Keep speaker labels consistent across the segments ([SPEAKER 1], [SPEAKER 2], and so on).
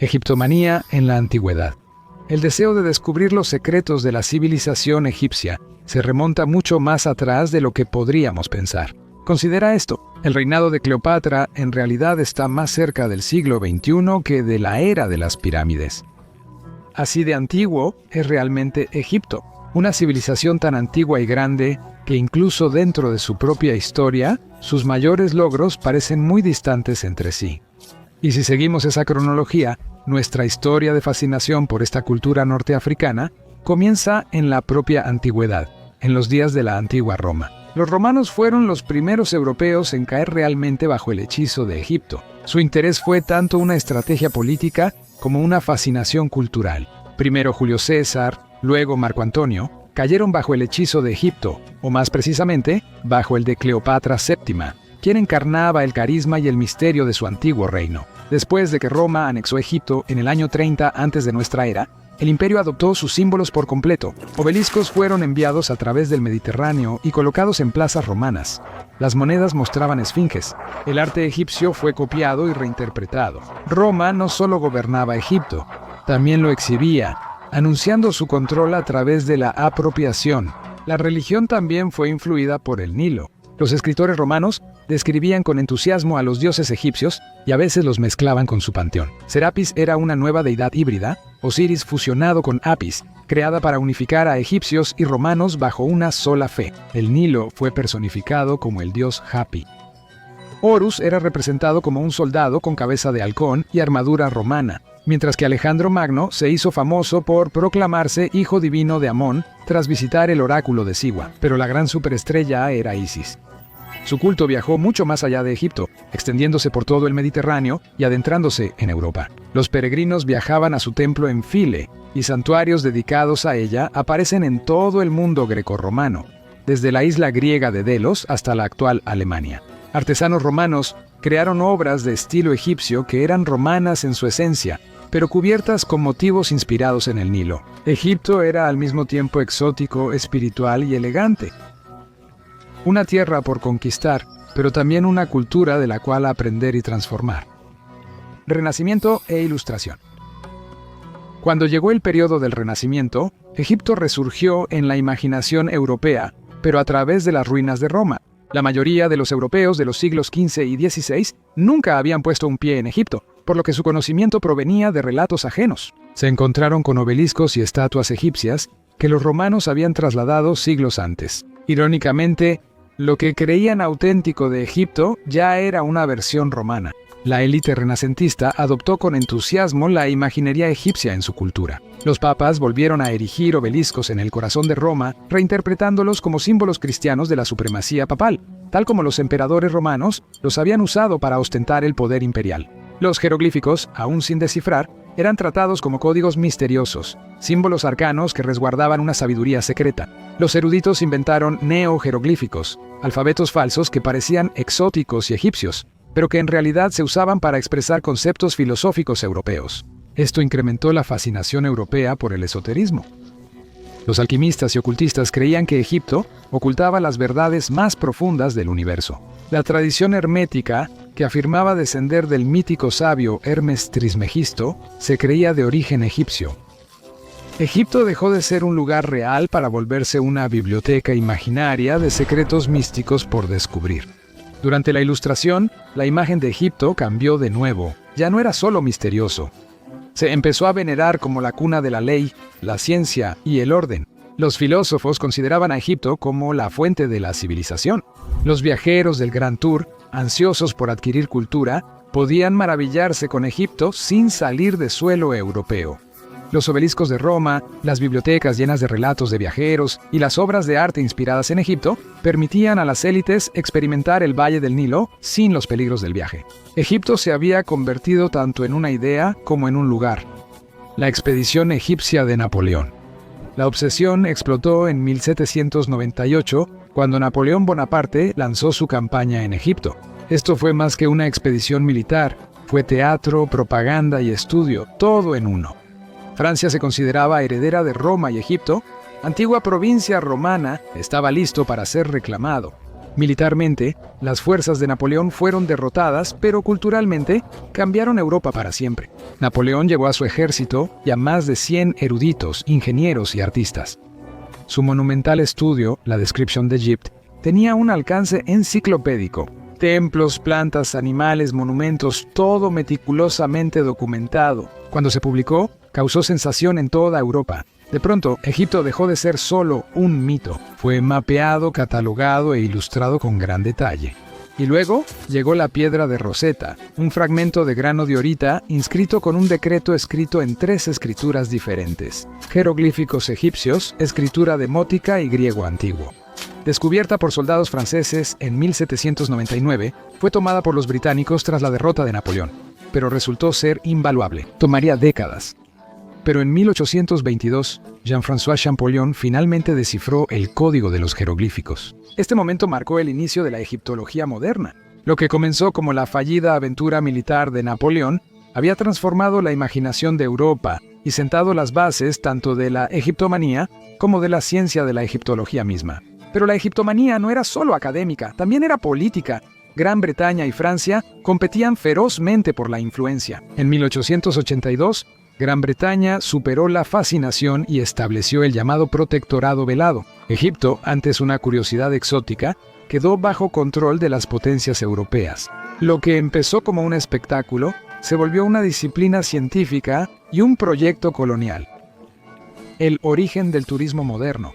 [SPEAKER 1] Egiptomanía en la antigüedad. El deseo de descubrir los secretos de la civilización egipcia se remonta mucho más atrás de lo que podríamos pensar. Considera esto: el reinado de Cleopatra en realidad está más cerca del siglo XXI que de la era de las pirámides. Así de antiguo es realmente Egipto, una civilización tan antigua y grande que incluso dentro de su propia historia, sus mayores logros parecen muy distantes entre sí. Y si seguimos esa cronología, nuestra historia de fascinación por esta cultura norteafricana comienza en la propia antigüedad, en los días de la antigua Roma. Los romanos fueron los primeros europeos en caer realmente bajo el hechizo de Egipto. Su interés fue tanto una estrategia política como una fascinación cultural. Primero Julio César, luego Marco Antonio, cayeron bajo el hechizo de Egipto, o más precisamente, bajo el de Cleopatra VII, quien encarnaba el carisma y el misterio de su antiguo reino. Después de que Roma anexó Egipto en el año 30 antes de nuestra era, el imperio adoptó sus símbolos por completo. Obeliscos fueron enviados a través del Mediterráneo y colocados en plazas romanas. Las monedas mostraban esfinges. El arte egipcio fue copiado y reinterpretado. Roma no solo gobernaba Egipto, también lo exhibía, anunciando su control a través de la apropiación. La religión también fue influida por el Nilo. Los escritores romanos describían con entusiasmo a los dioses egipcios y a veces los mezclaban con su panteón. Serapis era una nueva deidad híbrida, Osiris fusionado con Apis, creada para unificar a egipcios y romanos bajo una sola fe. El Nilo fue personificado como el dios Hapi. Horus era representado como un soldado con cabeza de halcón y armadura romana, mientras que Alejandro Magno se hizo famoso por proclamarse hijo divino de Amón tras visitar el oráculo de Siwa, pero la gran superestrella era Isis. Su culto viajó mucho más allá de Egipto, extendiéndose por todo el Mediterráneo y adentrándose en Europa. Los peregrinos viajaban a su templo en File, y santuarios dedicados a ella aparecen en todo el mundo grecorromano, desde la isla griega de Delos hasta la actual Alemania. Artesanos romanos crearon obras de estilo egipcio que eran romanas en su esencia, pero cubiertas con motivos inspirados en el Nilo. Egipto era al mismo tiempo exótico, espiritual y elegante. Una tierra por conquistar, pero también una cultura de la cual aprender y transformar. Renacimiento e Ilustración. Cuando llegó el periodo del Renacimiento, Egipto resurgió en la imaginación europea, pero a través de las ruinas de Roma. La mayoría de los europeos de los siglos XV y XVI nunca habían puesto un pie en Egipto, por lo que su conocimiento provenía de relatos ajenos. Se encontraron con obeliscos y estatuas egipcias que los romanos habían trasladado siglos antes. Irónicamente, lo que creían auténtico de Egipto ya era una versión romana. La élite renacentista adoptó con entusiasmo la imaginería egipcia en su cultura. Los papas volvieron a erigir obeliscos en el corazón de Roma, reinterpretándolos como símbolos cristianos de la supremacía papal, tal como los emperadores romanos los habían usado para ostentar el poder imperial. Los jeroglíficos, aún sin descifrar, eran tratados como códigos misteriosos, símbolos arcanos que resguardaban una sabiduría secreta. Los eruditos inventaron neojeroglíficos, alfabetos falsos que parecían exóticos y egipcios, pero que en realidad se usaban para expresar conceptos filosóficos europeos. Esto incrementó la fascinación europea por el esoterismo. Los alquimistas y ocultistas creían que Egipto ocultaba las verdades más profundas del universo. La tradición hermética, que afirmaba descender del mítico sabio Hermes Trismegisto, se creía de origen egipcio. Egipto dejó de ser un lugar real para volverse una biblioteca imaginaria de secretos místicos por descubrir. Durante la Ilustración, la imagen de Egipto cambió de nuevo. Ya no era solo misterioso. Se empezó a venerar como la cuna de la ley, la ciencia y el orden. Los filósofos consideraban a Egipto como la fuente de la civilización. Los viajeros del Grand Tour, ansiosos por adquirir cultura, podían maravillarse con Egipto sin salir de suelo europeo. Los obeliscos de Roma, las bibliotecas llenas de relatos de viajeros y las obras de arte inspiradas en Egipto permitían a las élites experimentar el Valle del Nilo sin los peligros del viaje. Egipto se había convertido tanto en una idea como en un lugar. La expedición egipcia de Napoleón. La obsesión explotó en 1798, cuando Napoleón Bonaparte lanzó su campaña en Egipto. Esto fue más que una expedición militar, fue teatro, propaganda y estudio, todo en uno. Francia se consideraba heredera de Roma y Egipto, antigua provincia romana, estaba listo para ser reclamado. Militarmente, las fuerzas de Napoleón fueron derrotadas, pero culturalmente cambiaron Europa para siempre. Napoleón llevó a su ejército y a más de 100 eruditos, ingenieros y artistas. Su monumental estudio, la Description d'Egypte, tenía un alcance enciclopédico. Templos, plantas, animales, monumentos, todo meticulosamente documentado. Cuando se publicó, causó sensación en toda Europa. De pronto, Egipto dejó de ser solo un mito. Fue mapeado, catalogado e ilustrado con gran detalle. Y luego llegó la piedra de Rosetta, un fragmento de grano de orita inscrito con un decreto escrito en 3 escrituras diferentes: jeroglíficos egipcios, escritura demótica y griego antiguo. Descubierta por soldados franceses en 1799, fue tomada por los británicos tras la derrota de Napoleón, pero resultó ser invaluable. Tomaría décadas. Pero en 1822, Jean-François Champollion finalmente descifró el código de los jeroglíficos. Este momento marcó el inicio de la egiptología moderna. Lo que comenzó como la fallida aventura militar de Napoleón había transformado la imaginación de Europa y sentado las bases tanto de la egiptomanía como de la ciencia de la egiptología misma. Pero la egiptomanía no era solo académica, también era política. Gran Bretaña y Francia competían ferozmente por la influencia. En 1882, Gran Bretaña superó la fascinación y estableció el llamado protectorado velado. Egipto, antes una curiosidad exótica, quedó bajo control de las potencias europeas. Lo que empezó como un espectáculo se volvió una disciplina científica y un proyecto colonial. El origen del turismo moderno.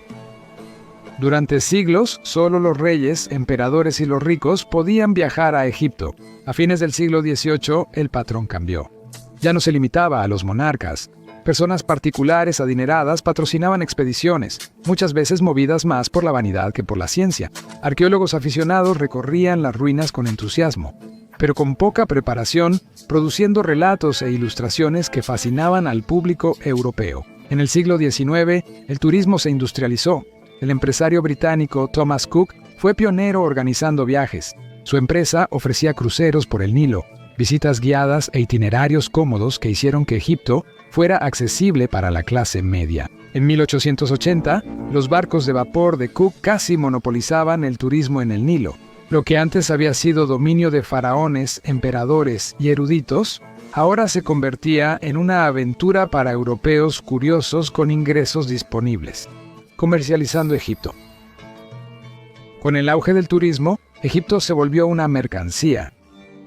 [SPEAKER 1] Durante siglos, solo los reyes, emperadores y los ricos podían viajar a Egipto. A fines del siglo XVIII, el patrón cambió. Ya no se limitaba a los monarcas. Personas particulares adineradas patrocinaban expediciones, muchas veces movidas más por la vanidad que por la ciencia. Arqueólogos aficionados recorrían las ruinas con entusiasmo, pero con poca preparación, produciendo relatos e ilustraciones que fascinaban al público europeo. En el siglo XIX, el turismo se industrializó. El empresario británico Thomas Cook fue pionero organizando viajes. Su empresa ofrecía cruceros por el Nilo, visitas guiadas e itinerarios cómodos que hicieron que Egipto fuera accesible para la clase media. En 1880, los barcos de vapor de Cook casi monopolizaban el turismo en el Nilo. Lo que antes había sido dominio de faraones, emperadores y eruditos, ahora se convertía en una aventura para europeos curiosos con ingresos disponibles. Comercializando Egipto. Con el auge del turismo, Egipto se volvió una mercancía.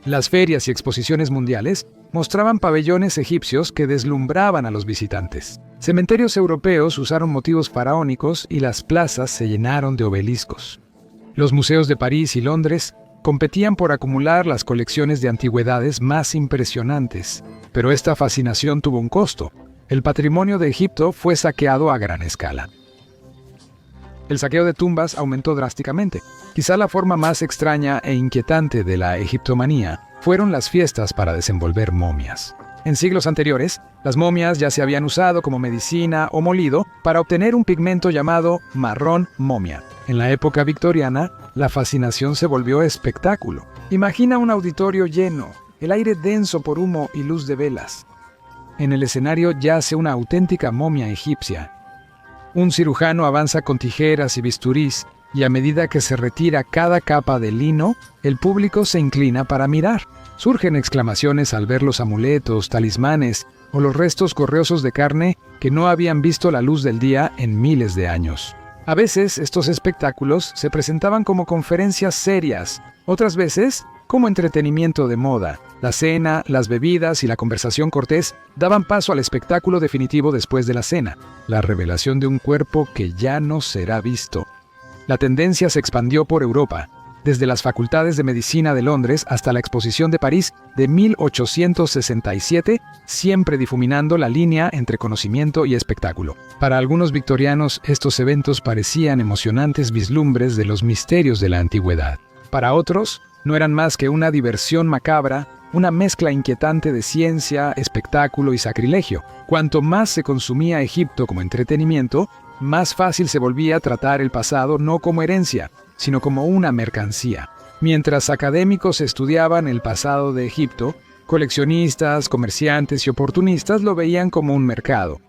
[SPEAKER 1] Las ferias y exposiciones mundiales mostraban pabellones egipcios que deslumbraban a los visitantes. Cementerios europeos usaron motivos faraónicos y las plazas se llenaron de obeliscos. Los museos de París y Londres competían por acumular las colecciones de antigüedades más impresionantes. Pero esta fascinación tuvo un costo. El patrimonio de Egipto fue saqueado a gran escala. El saqueo de tumbas aumentó drásticamente. Quizá la forma más extraña e inquietante de la egiptomanía fueron las fiestas para desenvolver momias. En siglos anteriores, las momias ya se habían usado como medicina o molido para obtener un pigmento llamado marrón momia. En la época victoriana, la fascinación se volvió espectáculo. Imagina un auditorio lleno, el aire denso por humo y luz de velas. En el escenario yace una auténtica momia egipcia. Un cirujano avanza con tijeras y bisturís, y a medida que se retira cada capa de lino, el público se inclina para mirar. Surgen exclamaciones al ver los amuletos, talismanes o los restos correosos de carne que no habían visto la luz del día en miles de años. A veces estos espectáculos se presentaban como conferencias serias, otras veces como entretenimiento de moda. La cena, las bebidas y la conversación cortés daban paso al espectáculo definitivo después de la cena, la revelación de un cuerpo que ya no será visto. La tendencia se expandió por Europa, desde las facultades de medicina de Londres hasta la exposición de París de 1867, siempre difuminando la línea entre conocimiento y espectáculo. Para algunos victorianos, estos eventos parecían emocionantes vislumbres de los misterios de la antigüedad. Para otros, no eran más que una diversión macabra, una mezcla inquietante de ciencia, espectáculo y sacrilegio. Cuanto más se consumía Egipto como entretenimiento, más fácil se volvía a tratar el pasado no como herencia, sino como una mercancía. Mientras académicos estudiaban el pasado de Egipto, coleccionistas, comerciantes y oportunistas lo veían como un mercado.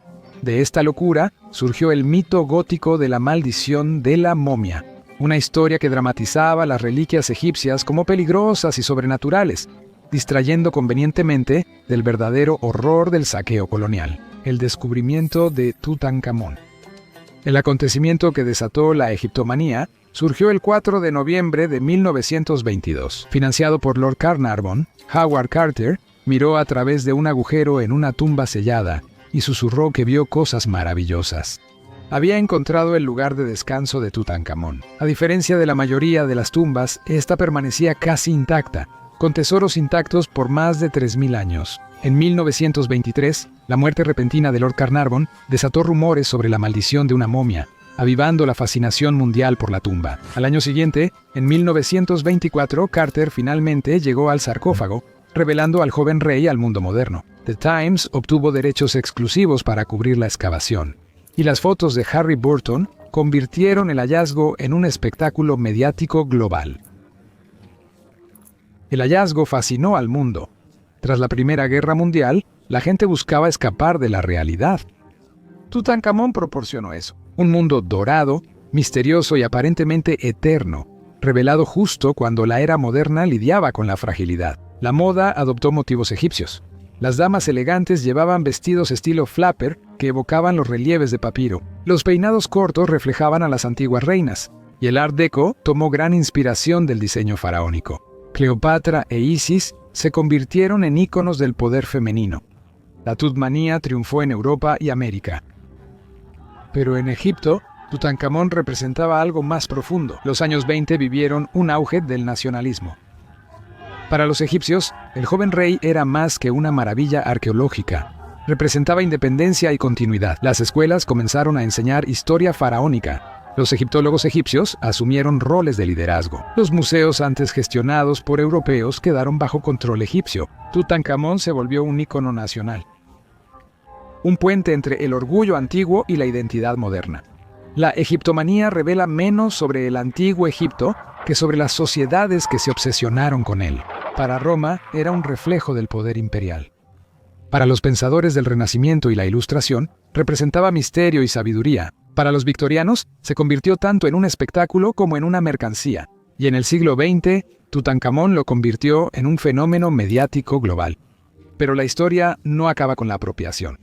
[SPEAKER 1] De esta locura surgió el mito gótico de la maldición de la momia. una historia que dramatizaba las reliquias egipcias como peligrosas y sobrenaturales, distrayendo convenientemente del verdadero horror del saqueo colonial, el descubrimiento de Tutankamón. El acontecimiento que desató la egiptomanía surgió el 4 de noviembre de 1922. Financiado por Lord Carnarvon, Howard Carter miró a través de un agujero en una tumba sellada y susurró que vio cosas maravillosas. Había encontrado el lugar de descanso de Tutankamón. A diferencia de la mayoría de las tumbas, esta permanecía casi intacta, con tesoros intactos por más de 3.000 años. En 1923, la muerte repentina de Lord Carnarvon desató rumores sobre la maldición de una momia, avivando la fascinación mundial por la tumba. Al año siguiente, en 1924, Carter finalmente llegó al sarcófago, revelando al joven rey al mundo moderno. The Times obtuvo derechos exclusivos para cubrir la excavación, y las fotos de Harry Burton convirtieron el hallazgo en un espectáculo mediático global. El hallazgo fascinó al mundo. Tras la Primera Guerra Mundial, la gente buscaba escapar de la realidad. Tutankamón proporcionó eso. Un mundo dorado, misterioso y aparentemente eterno, revelado justo cuando la era moderna lidiaba con la fragilidad. La moda adoptó motivos egipcios. Las damas elegantes llevaban vestidos estilo flapper que evocaban los relieves de papiro. Los peinados cortos reflejaban a las antiguas reinas, y el Art Deco tomó gran inspiración del diseño faraónico. Cleopatra e Isis se convirtieron en íconos del poder femenino. La Tutmanía triunfó en Europa y América. Pero en Egipto, Tutankamón representaba algo más profundo. Los años 20 vivieron un auge del nacionalismo. Para los egipcios, el joven rey era más que una maravilla arqueológica. Representaba independencia y continuidad. Las escuelas comenzaron a enseñar historia faraónica. Los egiptólogos egipcios asumieron roles de liderazgo. Los museos antes gestionados por europeos quedaron bajo control egipcio. Tutankamón se volvió un ícono nacional. Un puente entre el orgullo antiguo y la identidad moderna. La egiptomanía revela menos sobre el antiguo Egipto que sobre las sociedades que se obsesionaron con él. Para Roma era un reflejo del poder imperial. Para los pensadores del Renacimiento y la Ilustración, representaba misterio y sabiduría. Para los victorianos, se convirtió tanto en un espectáculo como en una mercancía. Y en el siglo XX, Tutankamón lo convirtió en un fenómeno mediático global. Pero la historia no acaba con la apropiación.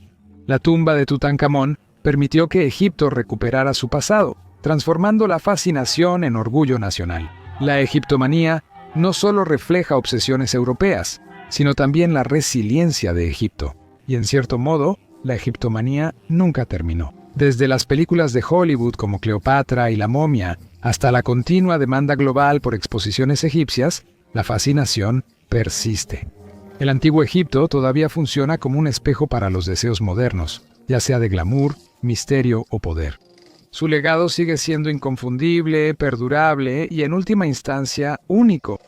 [SPEAKER 1] La tumba de Tutankamón permitió que Egipto recuperara su pasado, transformando la fascinación en orgullo nacional. La egiptomanía no solo refleja obsesiones europeas, sino también la resiliencia de Egipto. Y en cierto modo, la egiptomanía nunca terminó. Desde las películas de Hollywood como Cleopatra y La momia, hasta la continua demanda global por exposiciones egipcias, la fascinación persiste. El antiguo Egipto todavía funciona como un espejo para los deseos modernos, ya sea de glamour, misterio o poder. Su legado sigue siendo inconfundible, perdurable y en última instancia único.